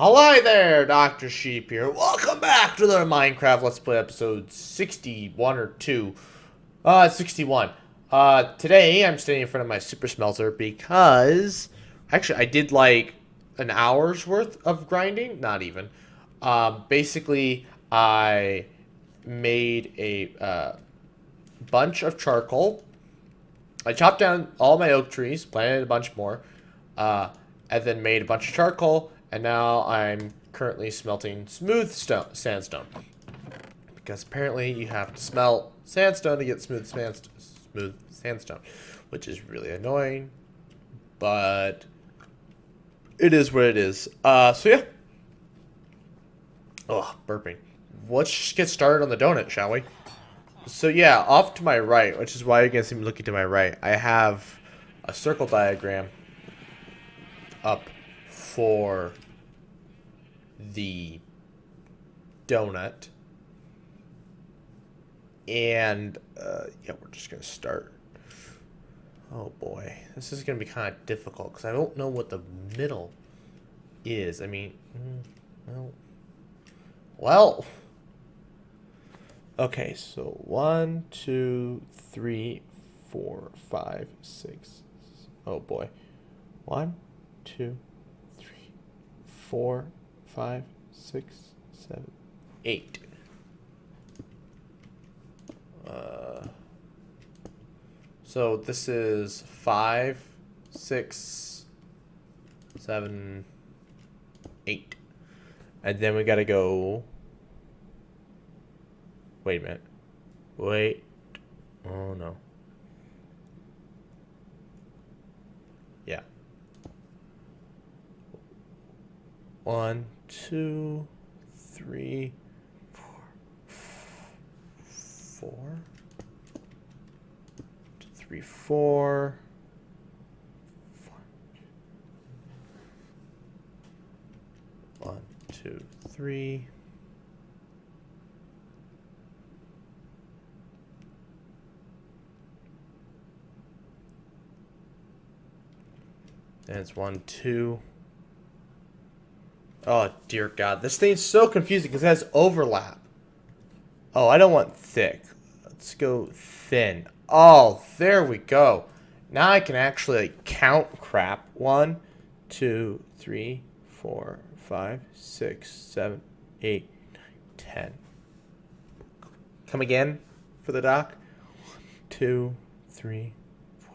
Hello there, Dr. Sheep here. Welcome back to the Minecraft Let's Play episode 61 or 2. 61. Today I'm standing in front of my super smelter because actually I did like an hour's worth of grinding, not even. Basically I made a bunch of charcoal. I chopped down all my oak trees, planted a bunch more, and then made a bunch of charcoal. And now I'm currently smelting sandstone. Because apparently you have to smelt sandstone to get smooth sandstone. Which is really annoying. But it is what it is. So yeah. Oh, burping. Let's just get started on the donut, shall we? So yeah, off to my right, which is why you can see me looking to my right, I have a circle diagram up for the donut. And yeah, we're just gonna start. Oh boy, this is gonna be kind of difficult because I don't know what the middle is. I mean, well, okay, so 1 2 3 4 5 6. Oh boy, 1 2 3 4 5 6 7 8. So this is 5 6 7 8, and then we gotta go. Wait a minute. Wait. Oh no. Yeah. 1 2 3 4 3 4 1 2 3 and it's 1 2. Oh dear God, this thing's so confusing because it has overlap. Oh, I don't want thick. Let's go thin. Oh, there we go. Now I can actually like, count crap. 1 2 3 4 5 6 7 8 9 10. Come again for the doc. 2 3 4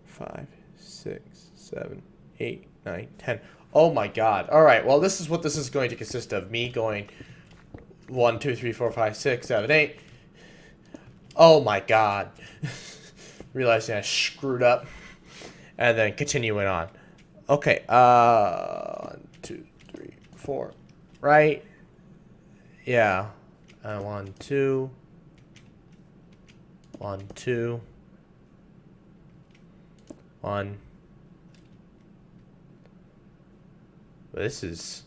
5 6 7 8 9 10. Oh my God. All right. Well, this is what this is going to consist of. Me going 1 2 3 4 5 6 7 8. Oh my God. Realizing I screwed up. And then continuing on. Okay. 1 2 3 4. Right? Yeah. 1 2. 1 2. 1. This is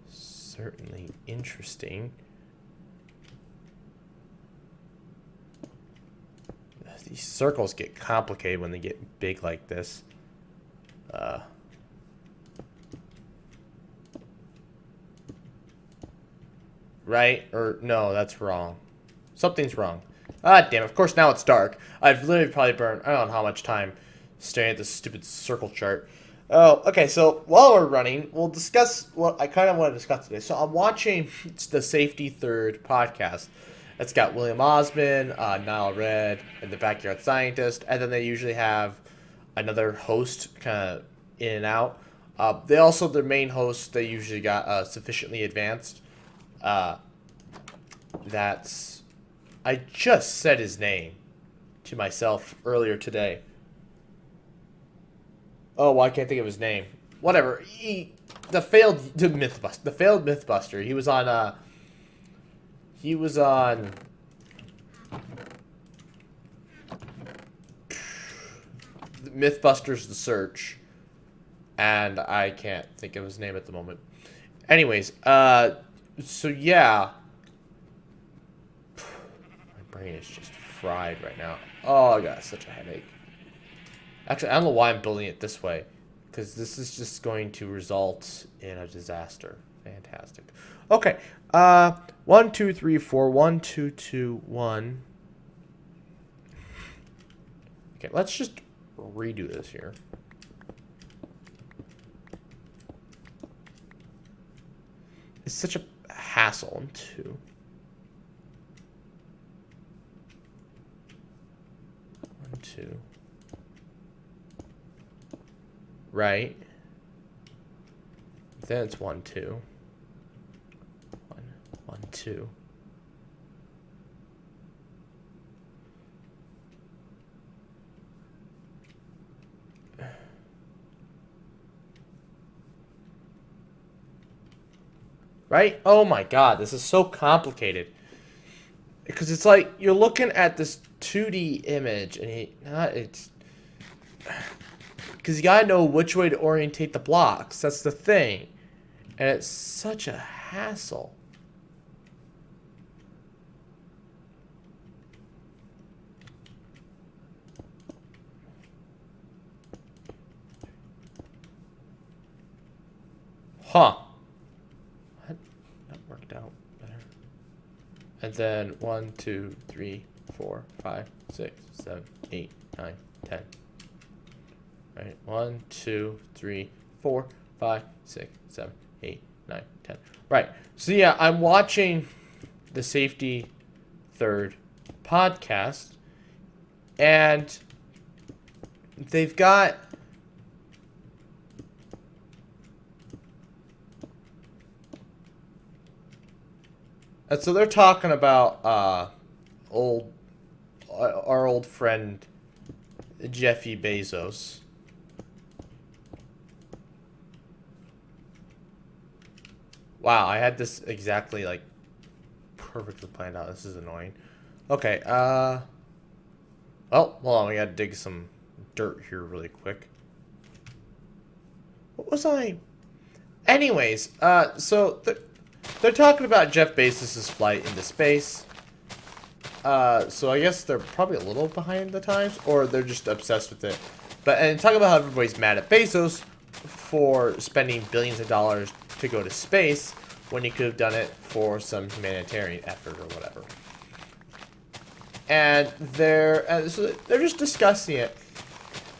certainly interesting. These circles get complicated when they get big like this. Right? Or no, that's wrong. Something's wrong. Ah, damn. Of course, now it's dark. I've literally probably burned, I don't know how much time staring at this stupid circle chart. Oh, okay, so while we're running, we'll discuss what I kind of want to discuss today. So I'm watching the Safety Third podcast. It's got William Osmond, Niall Red, and the Backyard Scientist, and then they usually have another host kind of in and out. They also, their main host, they usually got Sufficiently Advanced. That's, I just said his name to myself earlier today. Oh, well, I can't think of his name. Whatever. The failed Mythbuster. He was on. He was on. Mythbusters: The Search, and I can't think of his name at the moment. Anyways, so yeah. My brain is just fried right now. Oh, I got such a headache. Actually, I don't know why I'm building it this way. Because this is just going to result in a disaster. Fantastic. Okay. 1, 2, 3, 4. 1, 2, 2, 1. Okay, let's just redo this here. It's such a hassle in 2. 1, 2. Right. Then it's 1, 2. 1, 1, 2. Right? Oh my god, this is so complicated. Because it's like you're looking at this 2D image and it's because you gotta know which way to orientate the blocks. That's the thing. And it's such a hassle. Huh. That worked out better. And then 1, 2, 3, 4, 5, 6, 7, 8, 9, 10. Right, 1, 2, 3, 4, 5, 6, 7, 8, 9, 10. Right. So yeah, I'm watching the Safety Third podcast, and they've got and so they're talking about our old friend Jeffy Bezos. Wow, I had this exactly, like, perfectly planned out. This is annoying. Okay, well, hold on. We gotta dig some dirt here really quick. What was I... Anyways, so they're talking about Jeff Bezos' flight into space. So I guess they're probably a little behind the times, or they're just obsessed with it. And talking about how everybody's mad at Bezos for spending billions of dollars to go to space when he could have done it for some humanitarian effort or whatever. And so they're just discussing it,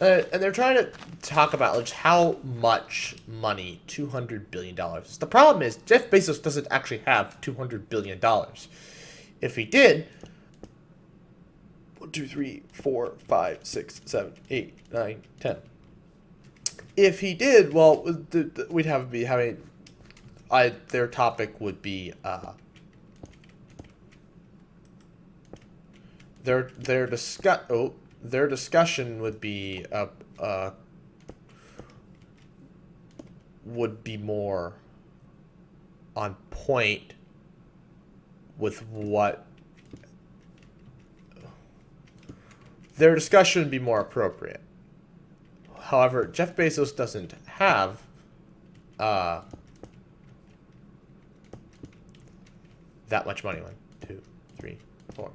and they're trying to talk about just how much money $200 billion. The problem is Jeff Bezos doesn't actually have $200 billion. If he did, 1, 2, 3, 4, 5, 6, 7, 8, 9, 10. If he did, well, we'd be having. Their topic would be their discussion would be more on point with what their discussion would be more appropriate. However, Jeff Bezos doesn't have that much money. 1, 2, 3, 4.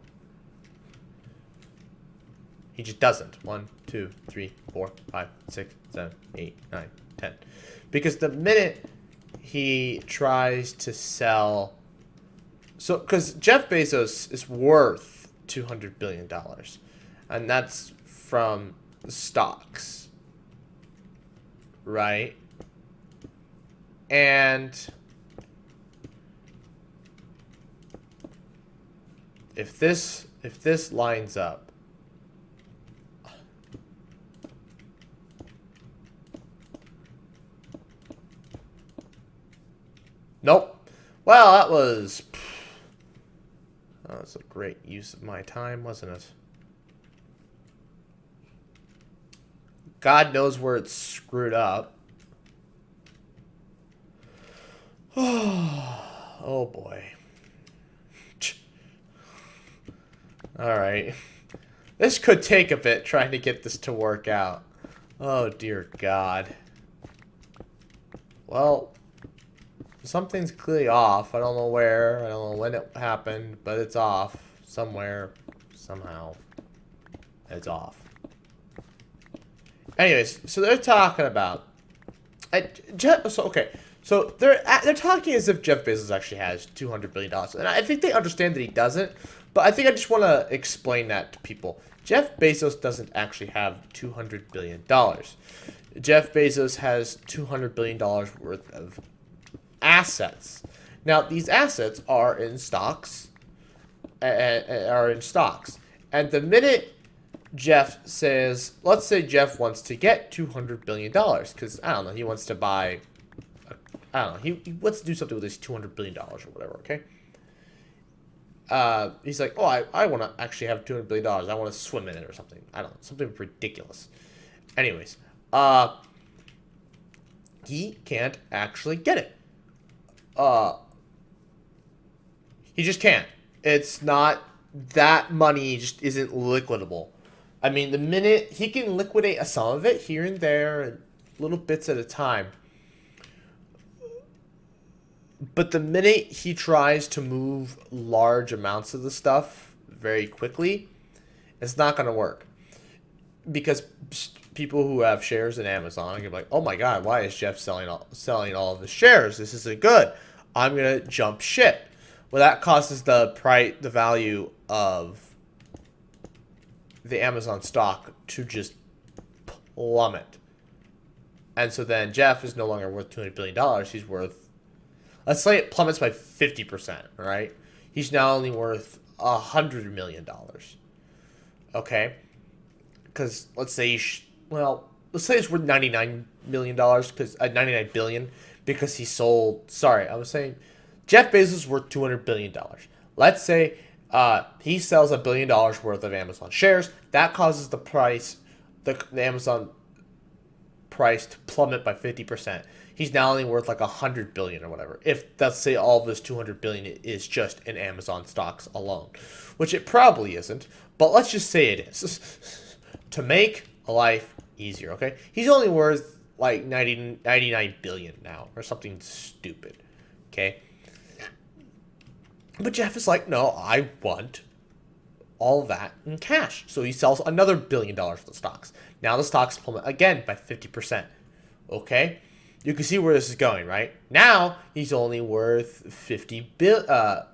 He just doesn't. 1, 2, 3, 4, 5, 6, 7, 8, 9, 10. Because the minute he tries to sell... because Jeff Bezos is worth $200 billion. And that's from stocks. Right? And... If this lines up, nope. Well, that was a great use of my time, wasn't it? God knows where it's screwed up. Oh boy. Alright. This could take a bit trying to get this to work out. Oh dear God. Well, something's clearly off. I don't know where. I don't know when it happened, but it's off. Somewhere. Somehow. It's off. Anyways, so they're talking about So they're talking as if Jeff Bezos actually has $200 billion, and I think they understand that he doesn't. But I think I just want to explain that to people. Jeff Bezos doesn't actually have $200 billion. Jeff Bezos has $200 billion worth of assets. Now these assets are in stocks, and the minute Jeff says, let's say Jeff wants to get $200 billion because I don't know, he wants to buy, I don't know, he wants to do something with his $200 billion or whatever. Okay. He's like, oh, I want to actually have $200 billion. I want to swim in it or something. I don't know, something ridiculous. Anyways, he can't actually get it. He just can't. It's not, that money just isn't liquidable. I mean, the minute he can liquidate some of it here and there, and little bits at a time. But the minute he tries to move large amounts of the stuff very quickly, it's not going to work. Because people who have shares in Amazon are going to be like, oh my God, why is Jeff selling all of his shares? This isn't good. I'm going to jump ship. Well, that causes the value of the Amazon stock to just plummet. And so then Jeff is no longer worth $200 billion. He's worth, let's say it plummets by 50%, right? He's now only worth $100 million. Okay? Because let's say, let's say it's worth $99 million, because $99 billion, because he sold, I was saying Jeff Bezos is worth $200 billion. Let's say he sells $1 billion worth of Amazon shares. That causes the price, the Amazon price to plummet by 50%. He's now only worth like $100 billion or whatever. If let's say all of this $200 billion is just in Amazon stocks alone, which it probably isn't, but let's just say it is to make life easier. Okay, he's only worth like 99 billion now or something stupid. Okay. But Jeff is like, no, I want all of that in cash. So he sells another $1 billion worth of stocks. Now the stocks plummet again by 50%. Okay? You can see where this is going, right? Now he's only worth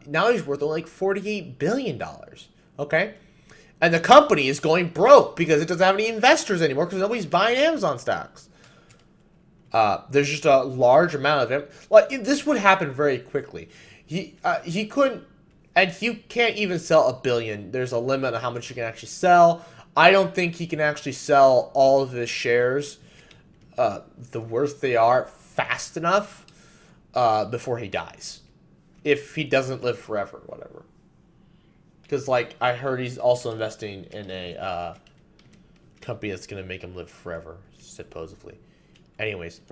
now he's worth only like $48 billion. Okay? And the company is going broke because it doesn't have any investors anymore because nobody's buying Amazon stocks. There's just a large amount of him. Like, this would happen very quickly. He couldn't, and he can't even sell $1 billion. There's a limit on how much you can actually sell. I don't think he can actually sell all of his shares, the worth they are, fast enough before he dies. If he doesn't live forever, whatever. Because, like, I heard he's also investing in a company that's going to make him live forever, supposedly. Anyways,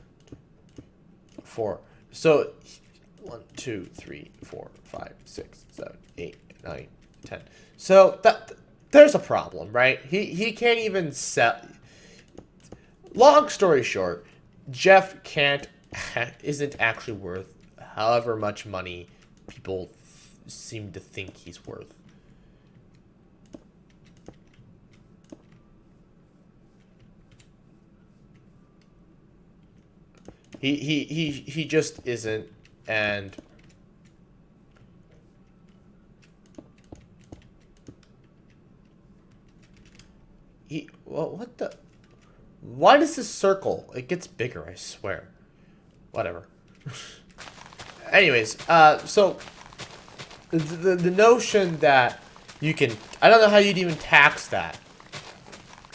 4. So 1, 2, 3, 4, 5, 6, 7, 8, 9, 10. So there's a problem, right? He can't even sell. Long story short, Jeff isn't actually worth however much money people seem to think he's worth. He just isn't. And what the? Why does this circle? It gets bigger, I swear. Whatever. Anyways, so the notion that you can, I don't know how you'd even tax that,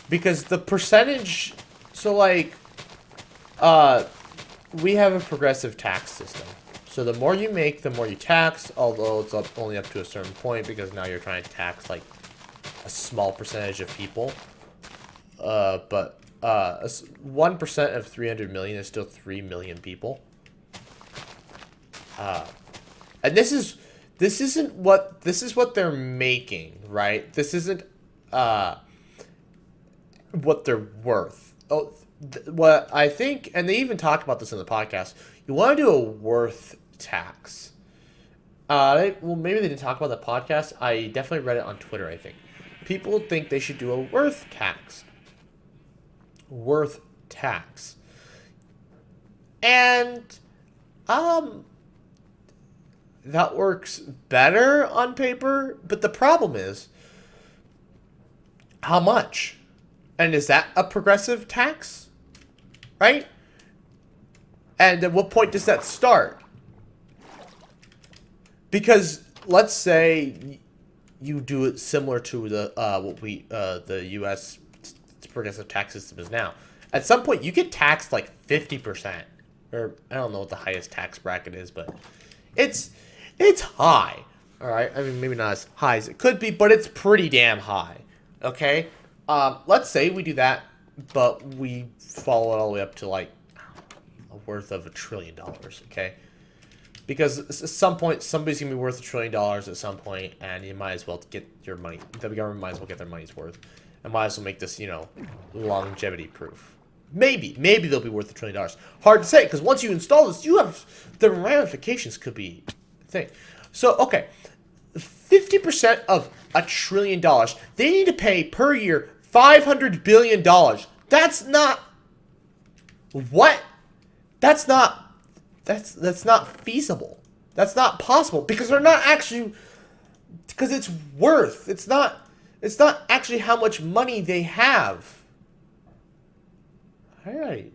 because the percentage. So like, we have a progressive tax system. So the more you make, the more you tax, although it's only up to a certain point because now you're trying to tax like a small percentage of people. But 1% of 300 million is still 3 million people. And this is what they're making, right? This isn't what they're worth. Oh, what I think, and they even talk about this in the podcast, you want to do a worth tax. Well, maybe they didn't talk about the podcast. I definitely read it on Twitter, I think. People think they should do a worth tax. Worth tax. And um that works better on paper, but the problem is how much? And is that a progressive tax? Right? And at what point does that start? Because let's say you do it similar to the the U.S. progressive tax system is now. At some point, you get taxed like 50%, or I don't know what the highest tax bracket is, but it's it's high. All right, I mean maybe not as high as it could be, but it's pretty damn high. Okay, let's say we do that, but we follow it all the way up to like a worth of $1 trillion. Okay, because at some point somebody's gonna be worth $1 trillion at some point, and you might as well get your money. The government might as well get their money's worth, and might as well make this, longevity proof. Maybe they'll be worth $1 trillion. Hard to say, because once you install this, you have the ramifications could be a thing. So okay, 50% of $1 trillion, they need to pay per year $500 billion. That's not what. That's not feasible. That's not possible because they're not actually because it's worth. It's not actually how much money they have. All right.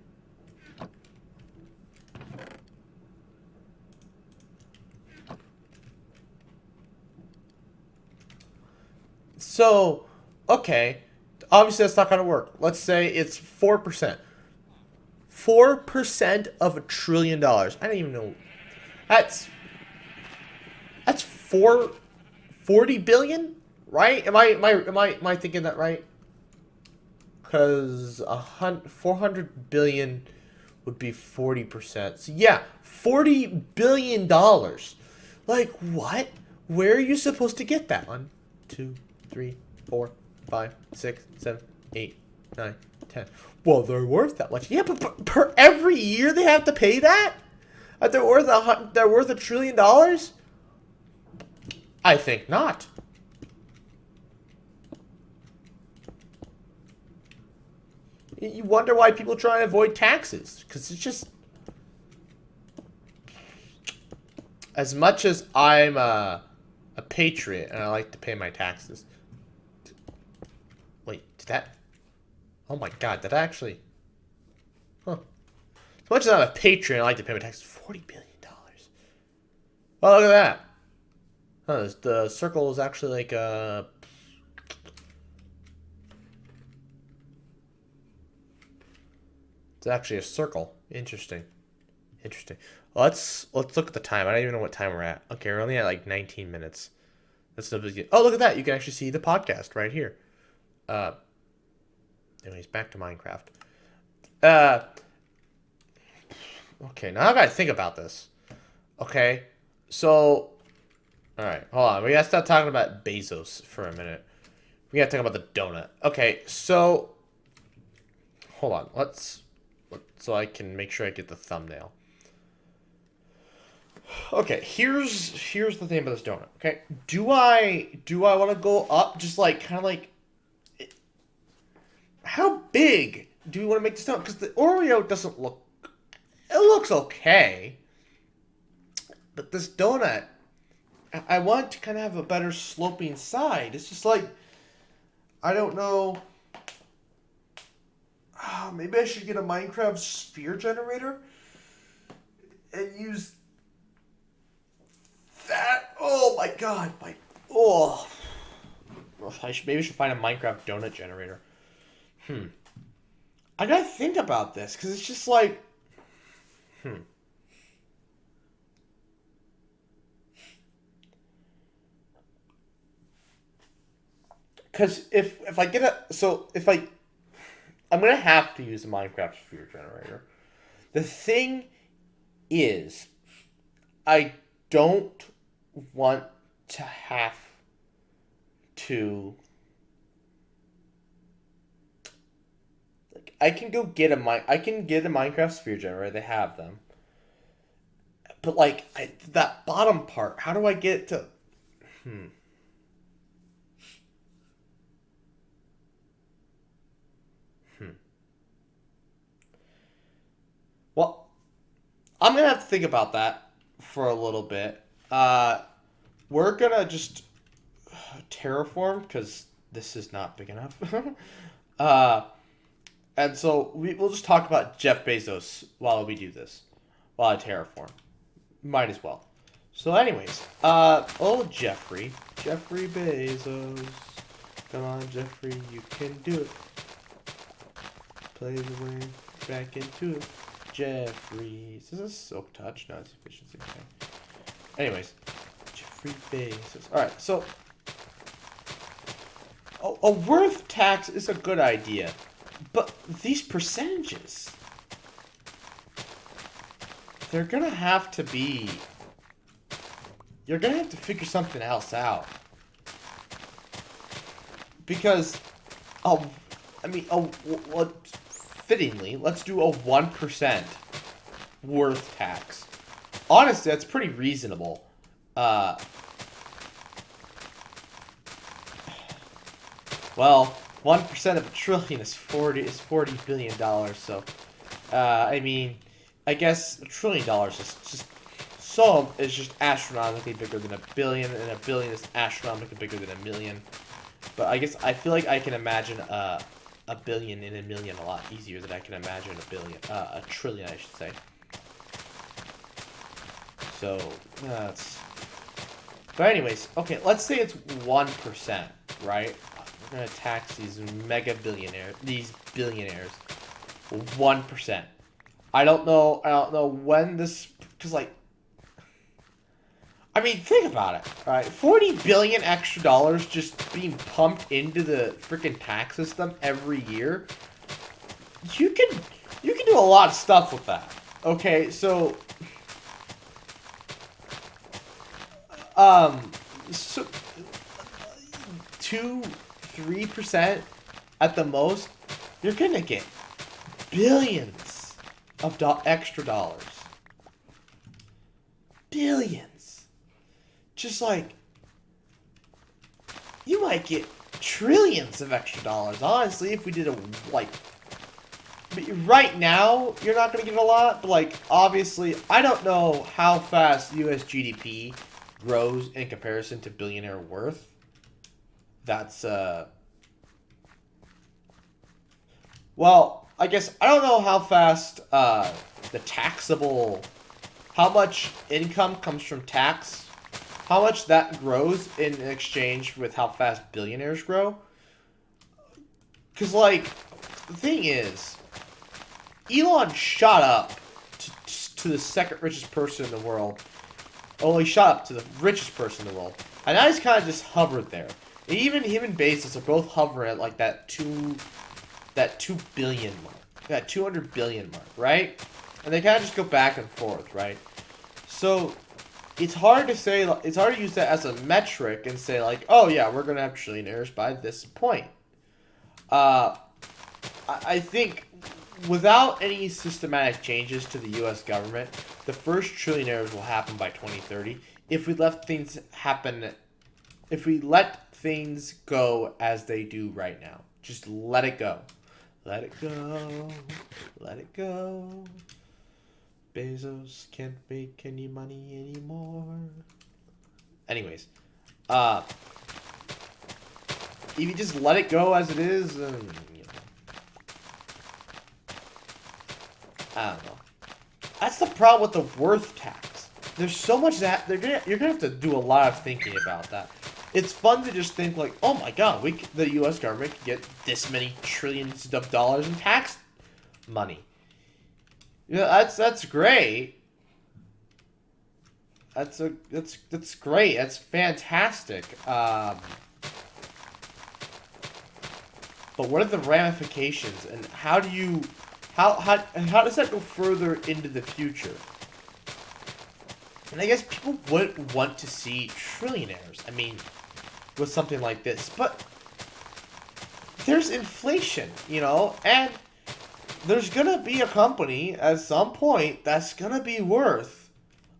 So, okay. Obviously that's not going to work. Let's say it's 4%. 4% of $1 trillion. I don't even know. That's that's 40 billion, right? Am I thinking that right? Because 400 billion would be 40%. So yeah, $40 billion. Like what? Where are you supposed to get that? 1, 2, 3, 4, 5, 6, 7, 8, 9, 10. Well, they're worth that much. Yeah, but per every year they have to pay that? They're worth $1 trillion? I think not. You wonder why people try and avoid taxes, because it's just as much as I'm a patriot and I like to pay my taxes. Wait, did that? Oh my God, did I actually? Huh. As much as I'm a patriot and I like to pay my taxes, $40 billion. Oh, look at that. Huh, the circle is actually like it's actually a circle. Interesting. Interesting. Let's look at the time. I don't even know what time we're at. Okay, we're only at like 19 minutes. That's no big deal. Oh, look at that. You can actually see the podcast right here. Uh, anyways, back to Minecraft. Uh, okay, now I gotta think about this. Okay, so, all right, hold on. We gotta stop talking about Bezos for a minute. We gotta talk about the donut. Okay, so, hold on. So I can make sure I get the thumbnail. Okay, here's the thing about this donut. Okay, do I want to go up just like kind of like how big do we want to make this donut? Because the Oreo doesn't look. It looks okay, but this donut, I want to kind of have a better sloping side. It's just like I don't know. Maybe I should get a Minecraft sphere generator and use that. Oh my God, oh. Maybe I should find a Minecraft donut generator. I gotta think about this because it's just like, because if I get a so if I'm gonna have to use a Minecraft sphere generator. The thing is, I don't want to have to. Like, I can get a Minecraft sphere generator. They have them, but like that bottom part, how do I get it to? Hmm. Hmm. Well, I'm gonna have to think about that for a little bit. We're gonna just terraform because this is not big enough. uh, and so we'll just talk about Jeff Bezos while we do this, while I terraform. Might as well. So, anyways, Jeffrey Bezos. Come on, Jeffrey, you can do it. Play the way back into it. Jeffrey. Is this a silk touch? No, it's efficiency. Okay. Anyways, Jeffrey Bezos. Alright, so a worth tax is a good idea. But these percentages, they're gonna have to be... You're gonna have to figure something else out. Because, fittingly, let's do a 1% worth tax. Honestly, that's pretty reasonable. Well, 1% of a trillion is $40 billion. So, I mean, I guess $1 trillion is just astronomically bigger than a billion, and a billion is astronomically bigger than a million. But I feel like I can imagine a billion and a million a lot easier than I can imagine a trillion, I should say. So that's. But anyways, okay, let's say it's 1%, right? We're gonna tax these billionaires, 1%. I don't know when this, because like. I mean, think about it, right? 40 billion extra dollars just being pumped into the freaking tax system every year. You can do a lot of stuff with that. Okay, so 2-3% at the most, you're gonna get billions of extra dollars. Billions. Just like, you might get trillions of extra dollars, honestly, if we did right now, you're not going to get a lot, but like, obviously, I don't know how fast US GDP grows in comparison to billionaire worth. That's, well, I guess, I don't know how fast, how much income comes from tax. How much that grows in exchange with how fast billionaires grow. Because, like, the thing is, Elon shot up to the second richest person in the world. Oh, he shot up to the richest person in the world. And now he's kind of just hovered there. And even him and Bezos are both hovering at, like, that 2 billion mark. That 200 billion mark, right? And they kind of just go back and forth, right? So... It's hard to use that as a metric and say, like, oh, yeah, we're going to have trillionaires by this point. I think without any systematic changes to the U.S. government, the first trillionaires will happen by 2030 if we let things go as they do right now. Just let it go. Let it go. Let it go. Bezos can't make any money anymore. Anyways, if you just let it go as it is, I don't know. That's the problem with the worth tax. There's so much that you're gonna have to do a lot of thinking about that. It's fun to just think like, oh my god, the U.S. government can get this many trillions of dollars in tax money. Yeah, that's great. That's great. That's fantastic. But what are the ramifications, and how does that go further into the future? And I guess people wouldn't want to see trillionaires. I mean, with something like this, but there's inflation, and there's gonna be a company at some point that's gonna be worth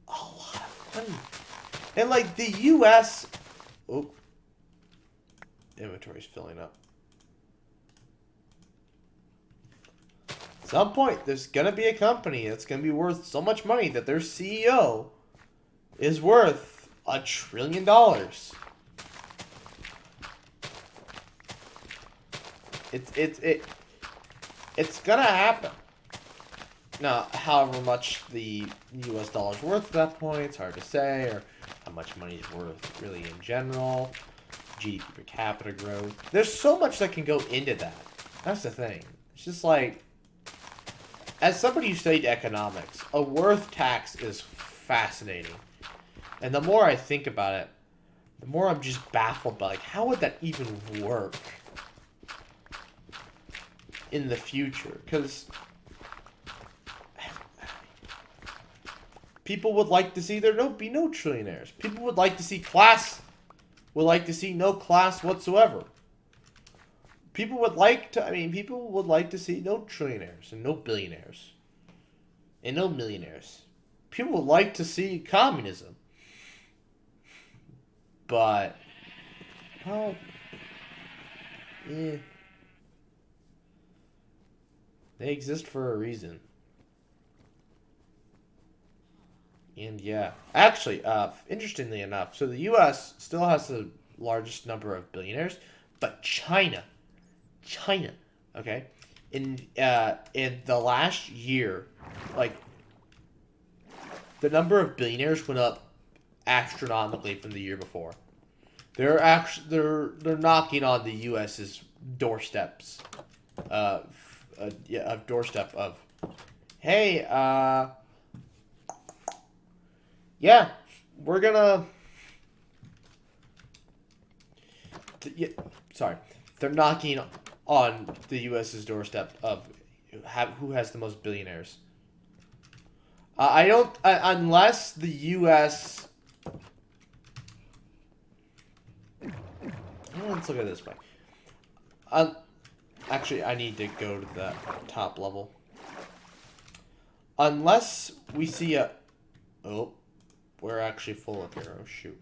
a lot of money. And like the US, inventory's filling up. some point, there's going to be a company that's going to be worth so much money that their CEO is worth $1 trillion. It's going to happen. Now, however much the U.S. dollar is worth at that point, it's hard to say, or how much money is worth really in general. GDP per capita growth. There's so much that can go into that. That's the thing. It's just like, as somebody who studied economics, a worth tax is fascinating. And the more I think about it, the more I'm just baffled by, like, how would that even work in the future? Because people would like to see there be no trillionaires. People would like to see no class whatsoever. People would like to see no trillionaires and no billionaires and no millionaires. People would like to see communism. But, well, they exist for a reason. And yeah, actually, interestingly enough, so the U.S. still has the largest number of billionaires, but China, okay, in the last year, like, the number of billionaires went up astronomically from the year before. They're knocking on the U.S.'s doorsteps, doorstep of, hey, yeah, we're gonna. They're knocking on the U.S.'s doorstep of who has the most billionaires. Unless the U.S. Let's look at it this way. Actually, I need to go to the top level. Unless we see a... Oh, we're actually full up here. Oh, shoot.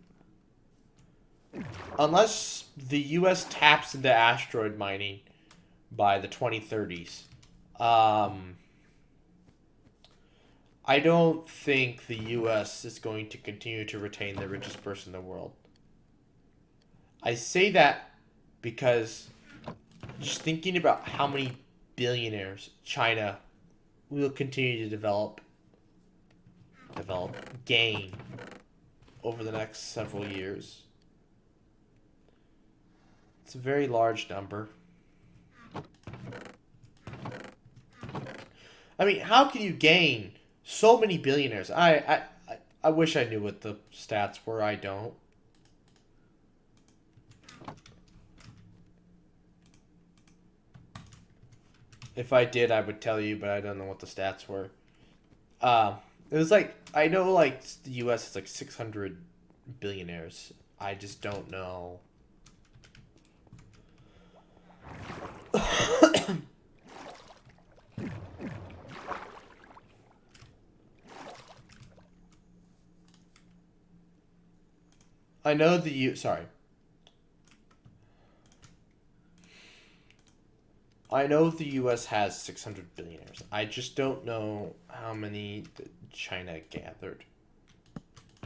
Unless the U.S. taps into asteroid mining by the 2030s, I don't think the U.S. is going to continue to retain the richest person in the world. I say that because just thinking about how many billionaires China will continue to gain over the next several years. It's a very large number. I mean, how can you gain so many billionaires? I wish I knew what the stats were. I don't. If I did, I would tell you, but I don't know what the stats were. It was like, I know, like, the U.S. is like 600 billionaires. I just don't know. I know I know the U.S. has 600 billionaires. I just don't know how many China gathered.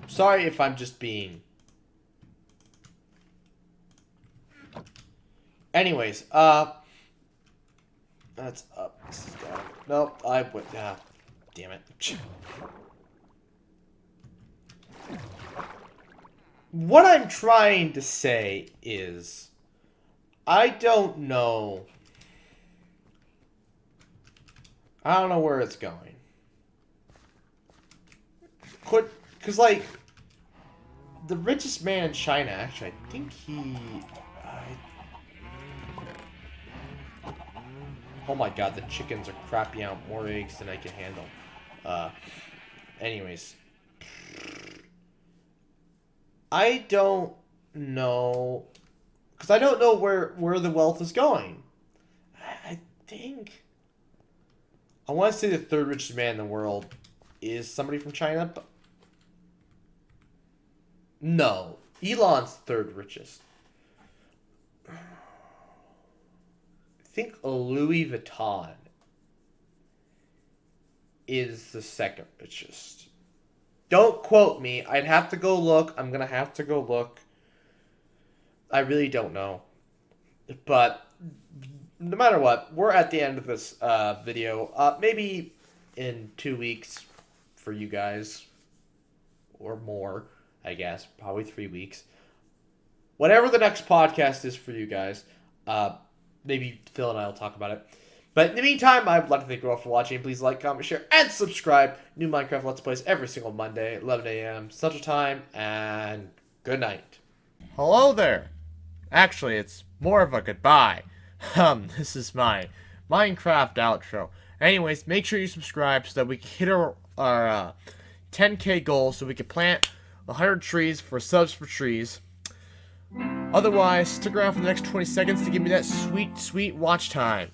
Sorry if I'm just being... Anyways, that's up. This is down. Nope, I went down. Damn it. What I'm trying to say is, I don't know where it's going. Because, like, the richest man in China, actually, I think oh my god, the chickens are crapping out more eggs than I can handle. Anyways. I don't know, because I don't know where the wealth is going. I think... I want to say the third richest man in the world is somebody from China, but... No. Elon's third richest. I think Louis Vuitton is the second richest. Don't quote me. I'd have to go look. I'm gonna have to go look. I really don't know. But no matter what, we're at the end of this video. Maybe in 2 weeks for you guys. Or more, I guess. Probably 3 weeks. Whatever the next podcast is for you guys. Maybe Phil and I will talk about it. But in the meantime, I'd like to thank you all for watching. Please like, comment, share, and subscribe. New Minecraft Let's Plays every single Monday, 11 a.m. Central Time, and good night. Hello there. Actually, it's more of a goodbye. This is my Minecraft outro. Anyways, make sure you subscribe so that we can hit our 10K goal, so we can plant 100 trees for subs for trees. Otherwise, stick around for the next 20 seconds to give me that sweet, sweet watch time.